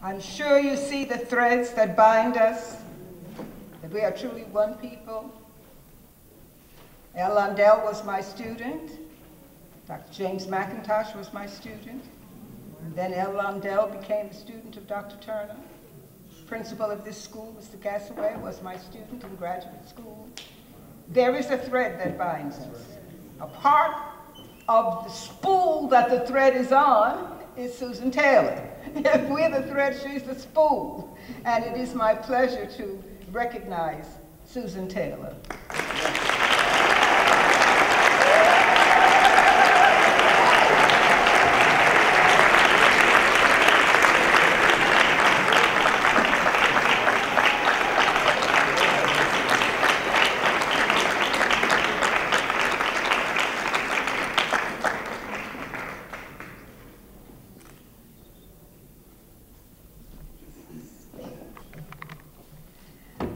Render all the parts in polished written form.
I'm sure you see the threads that bind us, that we are truly one people. El Lundell was my student. Dr. James McIntosh was my student. And then El Lundell became a student of Dr. Turner. Principal of this school, Mr. Gassaway, was my student in graduate school. There is a thread that binds us. A part of the spool that the thread is on is Susan Taylor. If we're the thread, she's the spool. And it is my pleasure to recognize Susan Taylor.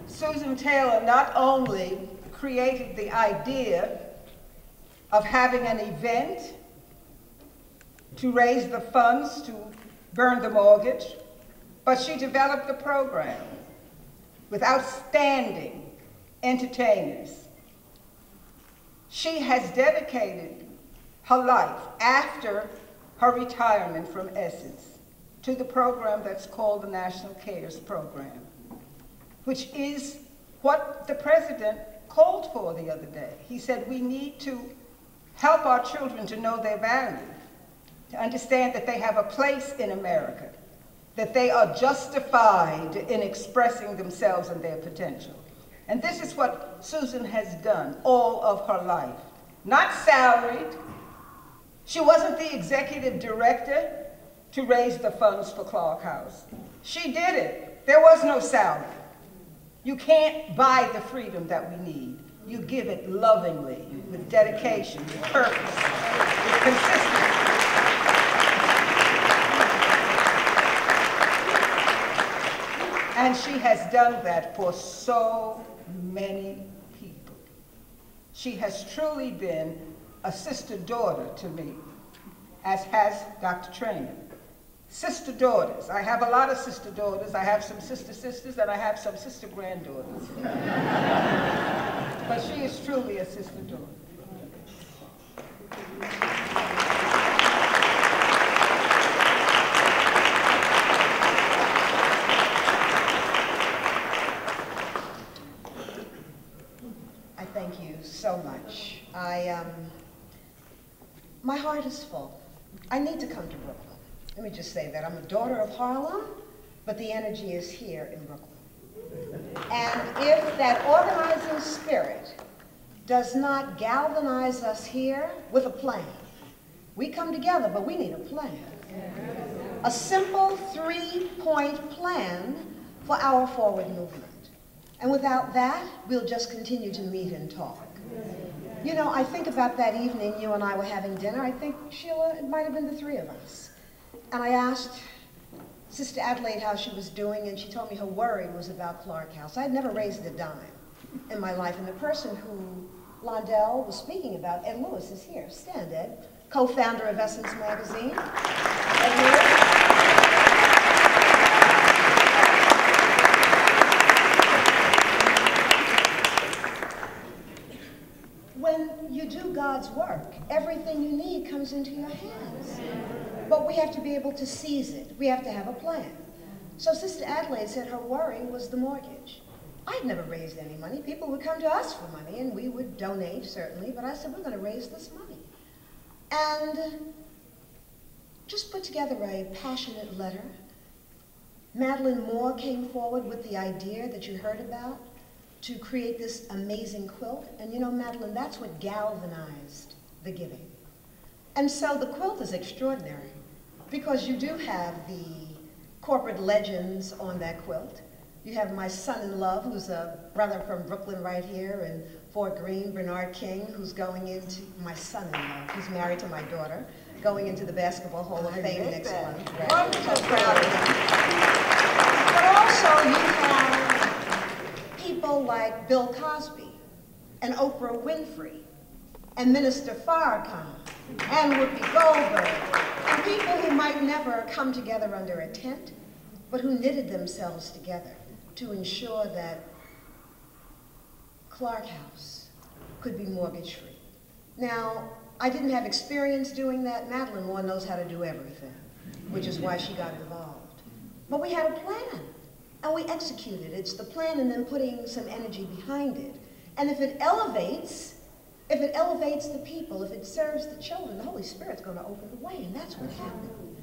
Susan Taylor not only created the idea of having an event to raise the funds to burn the mortgage, but she developed the program with outstanding entertainers. She has dedicated her life after her retirement from Essence to the program that's called the National Cares Program, which is what the president called for the other day. He said we need to help our children to know their value, to understand that they have a place in America, that they are justified in expressing themselves and their potential. And this is what Susan has done all of her life. Not salaried. She wasn't the executive director to raise the funds for Clarke House. She did it. There was no salary. You can't buy the freedom that we need. You give it lovingly, with dedication, with purpose, with consistency. And she has done that for so many people. She has truly been a sister-daughter to me, as has Dr. Traynor. Sister daughters. I have a lot of sister daughters. I have some sister sisters, and I have some sister granddaughters. But she is truly a sister daughter. I thank you so much. My heart is full. I need to come to Brooklyn. Let me just say that I'm a daughter of Harlem, but the energy is here in Brooklyn. And if that organizing spirit does not galvanize us here with a plan, we come together, but we need a plan. A simple 3-point plan for our forward movement. And without that, we'll just continue to meet and talk. You know, I think about that evening you and I were having dinner. I think, Sheila, it might have been the three of us. And I asked Sister Adelaide how she was doing, and she told me her worry was about Clarke House. I had never raised a dime in my life, and the person who Lundell was speaking about, Ed Lewis, is here. Stand, Ed. Co-founder of Essence Magazine. Ed Lewis. When you do God's work, everything you need comes into your hands. But we have to be able to seize it. We have to have a plan. So Sister Adelaide said her worry was the mortgage. I'd never raised any money. People would come to us for money, and we would donate, certainly. But I said, we're going to raise this money. And just put together a passionate letter. Madeline Moore came forward with the idea that you heard about to create this amazing quilt. And you know, Madeline, that's what galvanized the giving. And so the quilt is extraordinary because you do have the corporate legends on that quilt. You have my son-in-law, who's a brother from Brooklyn right here, and Fort Greene, Bernard King, who's going into, my son-in-law, who's married to my daughter, going into the Basketball Hall of Fame next month. I'm so proud of him. But also you have people like Bill Cosby and Oprah Winfrey and Minister Farrakhan and Whoopi Goldberg and people who might never come together under a tent, but who knitted themselves together to ensure that Clarke House could be mortgage-free. Now, I didn't have experience doing that. Madeline Moore knows how to do everything, which is why she got involved. But we had a plan, and we executed. It's the plan and then putting some energy behind it. And if it elevates the people, if it serves the children, the Holy Spirit's going to open the way, and that's what happened.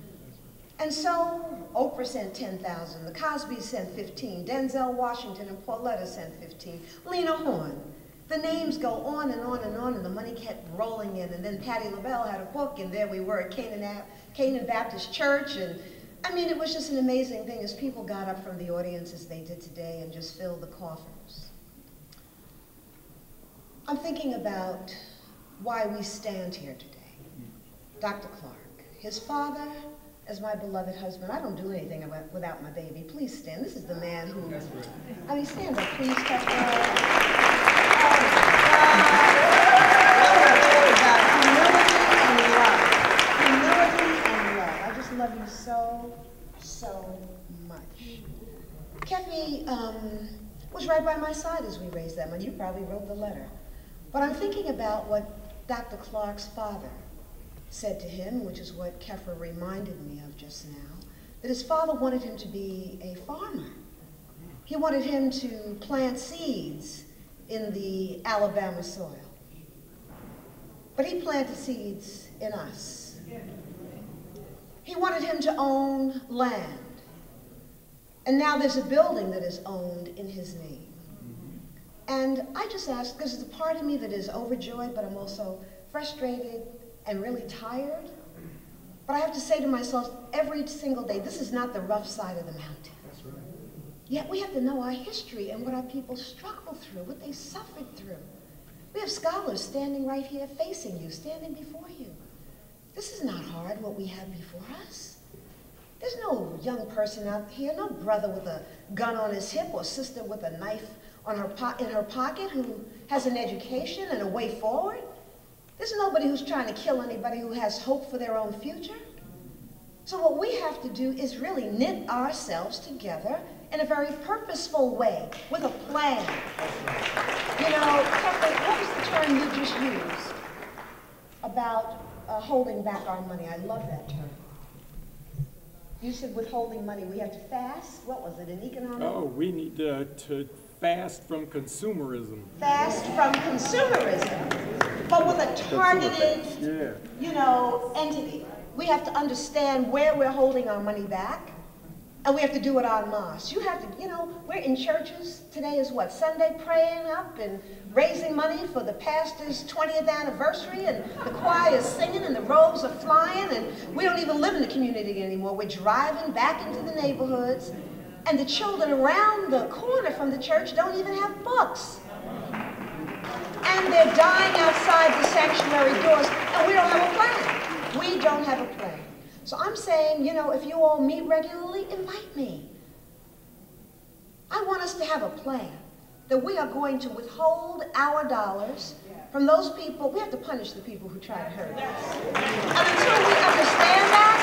And so Oprah sent 10,000, the Cosbys sent 15, Denzel Washington and Pauletta sent 15, Lena Horne. The names go on and on and on, and the money kept rolling in. And then Patti LaBelle had a book, and there we were at Canaan Baptist Church. And I mean, it was just an amazing thing as people got up from the audience as they did today and just filled the coffers. I'm thinking about why we stand here today. Dr. Clarke, his father, as my beloved husband. I don't do anything without my baby. Please stand. This is the man who, I mean, stand up, please, Humility and love. I just love you so, so much. Kepi was right by my side as we raised that money. You probably wrote the letter. But I'm thinking about what Dr. Clarke's father said to him, which is what Kefra reminded me of just now, that his father wanted him to be a farmer. He wanted him to plant seeds in the Alabama soil. But he planted seeds in us. He wanted him to own land. And now there's a building that is owned in his name. And I just ask, because there's a part of me that is overjoyed, but I'm also frustrated and really tired. But I have to say to myself every single day, this is not the rough side of the mountain. That's right. Yet we have to know our history and what our people struggled through, what they suffered through. We have scholars standing right here facing you, standing before you. This is not hard, what we have before us. There's no young person out here, no brother with a gun on his hip or sister with a knife on in her pocket who has an education and a way forward. There's nobody who's trying to kill anybody who has hope for their own future. So what we have to do is really knit ourselves together in a very purposeful way, with a plan. You know, Kevin, what was the term you just used about holding back our money? I love that term. You said withholding money, we have to fast? What was it, an economic? Oh, we need to fast from consumerism. Fast from consumerism, but with a targeted, you know, entity. We have to understand where we're holding our money back, and we have to do it en masse. You have to, you know, we're in churches. Today is what, Sunday, praying up and raising money for the pastor's 20th anniversary, and the choir is singing and the robes are flying, and we don't even live in the community anymore. We're driving back into the neighborhoods, and the children around the corner from the church don't even have books. And they're dying outside the sanctuary doors, and we don't have a plan. We don't have a plan. So I'm saying, you know, if you all meet regularly, invite me. I want us to have a plan that we are going to withhold our dollars from those people. We have to punish the people who try to hurt us. And until we understand that,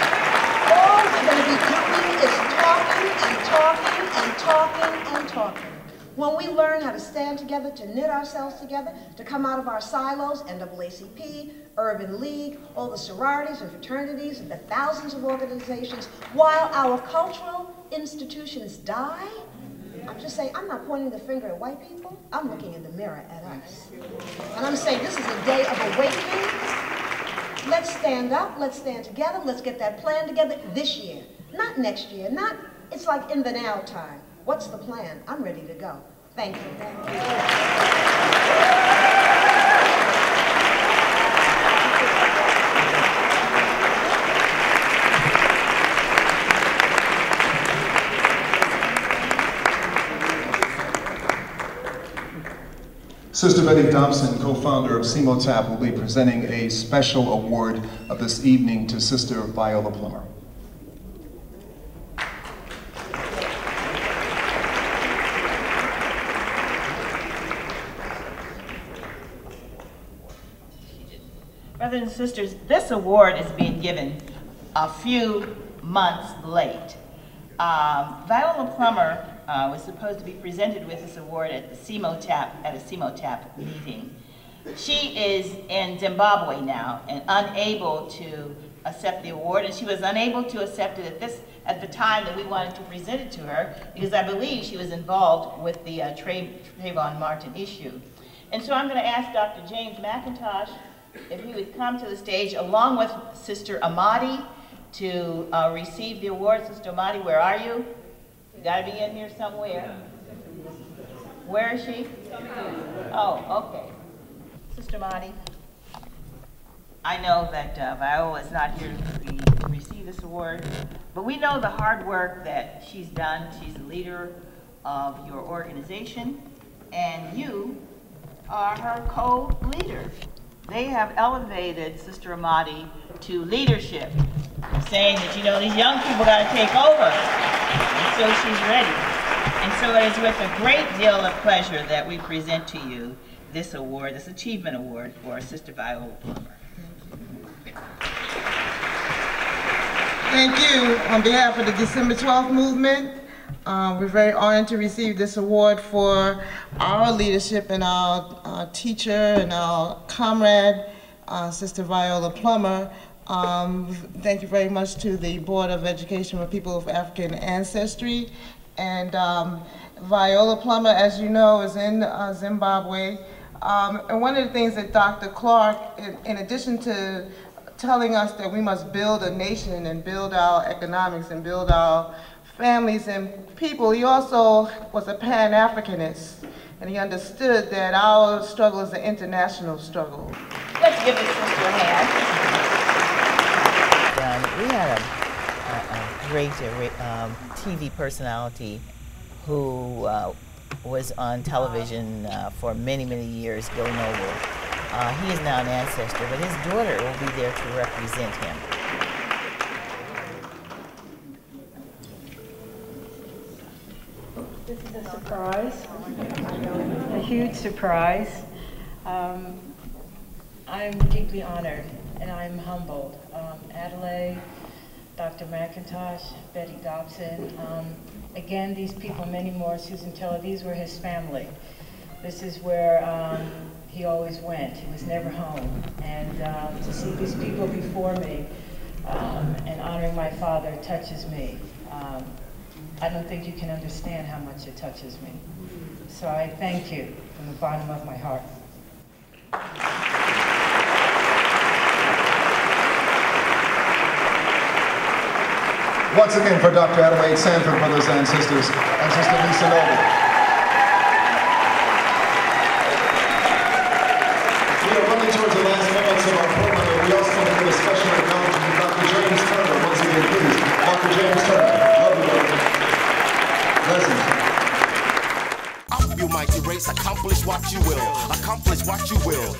all we're going to be doing is talking and talking and talking and talking. When we learn how to stand together, to knit ourselves together, to come out of our silos, NAACP, Urban League, all the sororities and fraternities, and the thousands of organizations, while our cultural institutions die, I'm just saying, I'm not pointing the finger at white people, I'm looking in the mirror at us. And I'm saying this is a day of awakening. Let's stand up, let's stand together, let's get that plan together this year, not next year, not, it's like in the now time. What's the plan? I'm ready to go. Thank you. Sister Betty Dobson, co-founder of CMOTAP, will be presenting a special award of this evening to Sister Viola Plummer. Brothers and sisters, this award is being given a few months late. Viola Plummer was supposed to be presented with this award at the CMOTAP meeting. She is in Zimbabwe now and unable to accept the award, and she was unable to accept it at the time that we wanted to present it to her, because I believe she was involved with the Trayvon Martin issue. And so I'm going to ask Dr. James McIntosh if he would come to the stage along with Sister Amadi to receive the award. Sister Amadi, where are you? You got to be in here somewhere. Where is she? Oh, okay. Sister Amadi, I know that Viola is not here to receive this award, but we know the hard work that she's done. She's the leader of your organization, and you are her co-leader. They have elevated Sister Amadi to leadership, saying that, you know, these young people got to take over, and so she's ready. And so it is with a great deal of pleasure that we present to you this award, this Achievement Award for Sister Viola Plummer. Thank you. On behalf of the December 12th movement, we're very honored to receive this award for our leadership and our teacher and our comrade, Sister Viola Plummer. Thank you very much to the Board of Education for People of African Ancestry. And Viola Plummer, as you know, is in Zimbabwe. And one of the things that Dr. Clarke, in addition to telling us that we must build a nation and build our economics and build our families and people, he also was a Pan-Africanist, and he understood that our struggle is an international struggle. Let's give this sister a hand. We had a great TV personality who was on television for many, many years, Bill Noble. He is now an ancestor, but his daughter will be there to represent him. This is a surprise, a huge surprise. I'm deeply honored and I'm humbled. Adelaide, Dr. McIntosh, Betty Dobson, again, these people, many more, Susan Teller, these were his family. This is where he always went. He was never home. And to see these people before me and honoring my father touches me. I don't think you can understand how much it touches me. So I thank you from the bottom of my heart. Once again for Dr. Adelaide Sanford, brothers and sisters, and Sister Lisa Noble. We are running towards the last moments of our program, and we also want to give a special acknowledgement to Dr. James Turner. Once again, please, Dr. James Turner. Love you, brother. Blessings. You might erase, accomplish what you will, accomplish what you will.